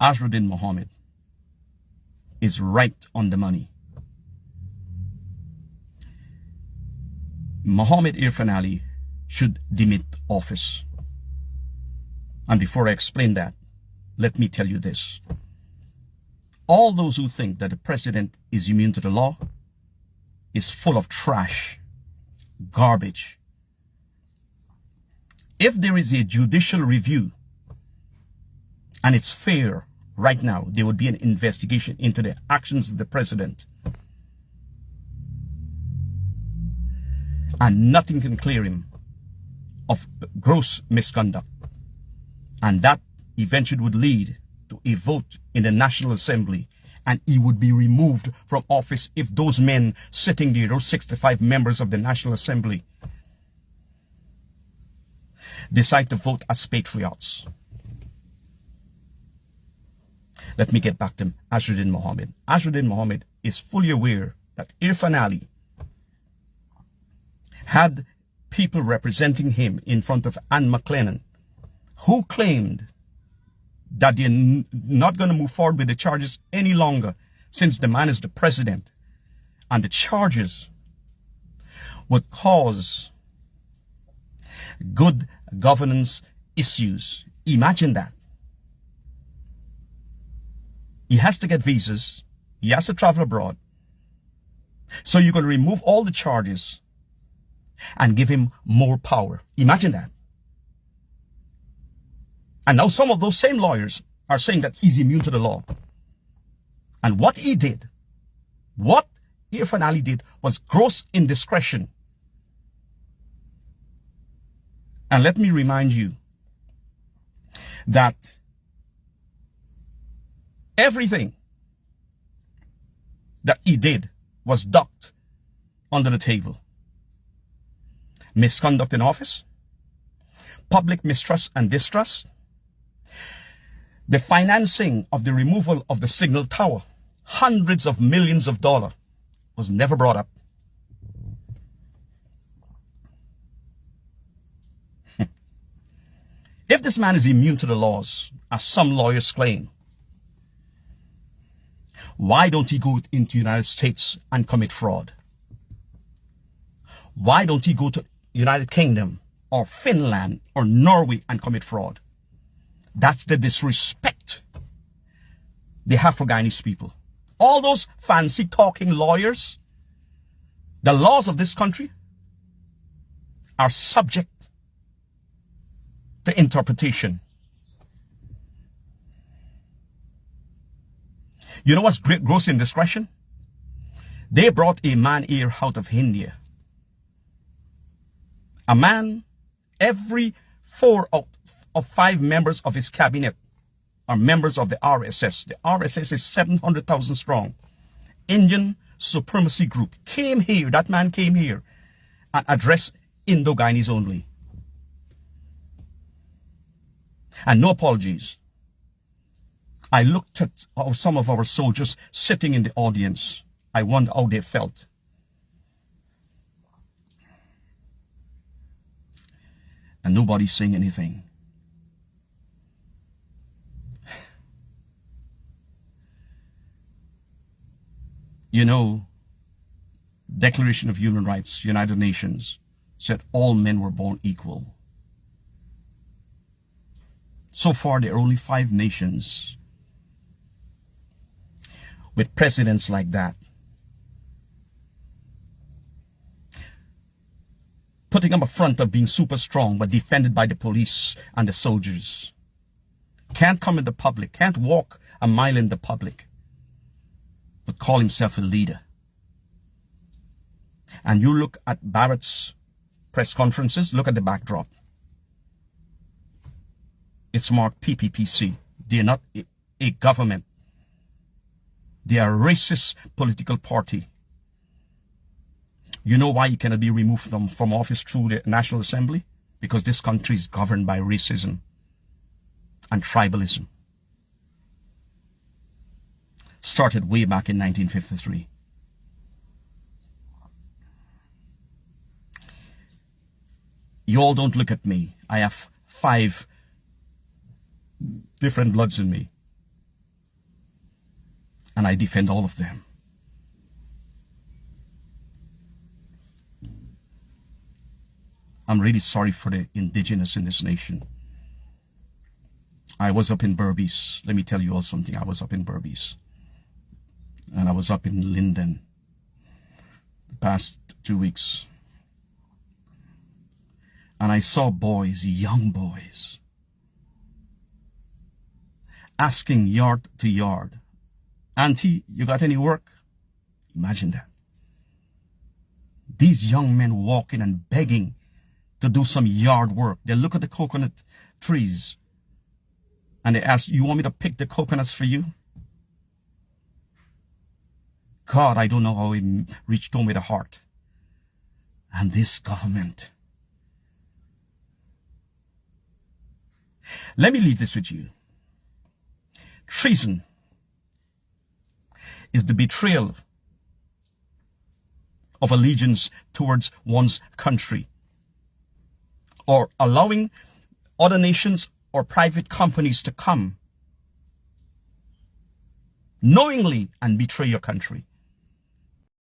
Azharuddin Mohammed is right on the money. Mohammed Irfaan Ali should demit office. And before I explain that, let me tell you this. All those who think that the president is immune to the law is full of trash, garbage. If there is a judicial review, and it's fair right now, there would be an investigation into the actions of the president. And nothing can clear him of gross misconduct. And that eventually would lead to a vote in the National Assembly, and he would be removed from office if those men sitting there, those 65 members of the National Assembly, decide to vote as patriots. Let me get back to Azharuddin Mohammed. Azharuddin Mohammed is fully aware that Irfaan Ali had people representing him in front of Anne McLennan, who claimed that they're not going to move forward with the charges any longer since the man is the president. And the charges would cause good governance issues. Imagine that. He has to get visas. He has to travel abroad. So you're going to remove all the charges and give him more power. Imagine that. And now some of those same lawyers are saying that he's immune to the law. And what he did, what Irfaan Ali did, was gross indiscretion. And let me remind you that everything that he did was ducked under the table. Misconduct in office, public mistrust and distrust, the financing of the removal of the signal tower, hundreds of millions of dollars, was never brought up. If this man is immune to the laws, as some lawyers claim, why don't he go into the United States and commit fraud? Why don't he go to United Kingdom or Finland or Norway and commit fraud? That's the disrespect they have for Guyanese people. All those fancy talking lawyers, the laws of this country are subject to interpretation. You know what's gross indiscretion? They brought a man here out of India. A man, every 4 out of 5 members of his cabinet are members of the RSS. The RSS is 700,000 strong. Indian supremacy group came here. That man came here and addressed Indo-Guyanese only. And no apologies. I looked at some of our soldiers sitting in the audience. I wonder how they felt. And nobody's saying anything. You know, Declaration of Human Rights, United Nations, said all men were born equal. So far, there are only 5 nations with presidents like that, putting up a front of being super strong, but defended by the police and the soldiers. Can't come in the public, can't walk a mile in the public, but call himself a leader. And you look at Barrett's press conferences, look at the backdrop. It's marked PPPC. They're not a government. They are a racist political party. You know why you cannot be removed from office through the National Assembly? Because this country is governed by racism and tribalism. Started way back in 1953. You all don't look at me. I have 5 different bloods in me. and I defend all of them. I'm really sorry for the indigenous in this nation. I was up in Berbice. Let me tell you all something. I was up in Berbice. And I was up in Linden the past 2 weeks. And I saw boys, young boys, asking yard to yard, "Auntie, you got any work?" Imagine that. These young men walking and begging to do some yard work. They look at the coconut trees and they ask, "You want me to pick the coconuts for you?" God, I don't know how it reached home with the heart. And this government. Let me leave this with you. Treason is the betrayal of allegiance towards one's country, or allowing other nations or private companies to come knowingly and betray your country.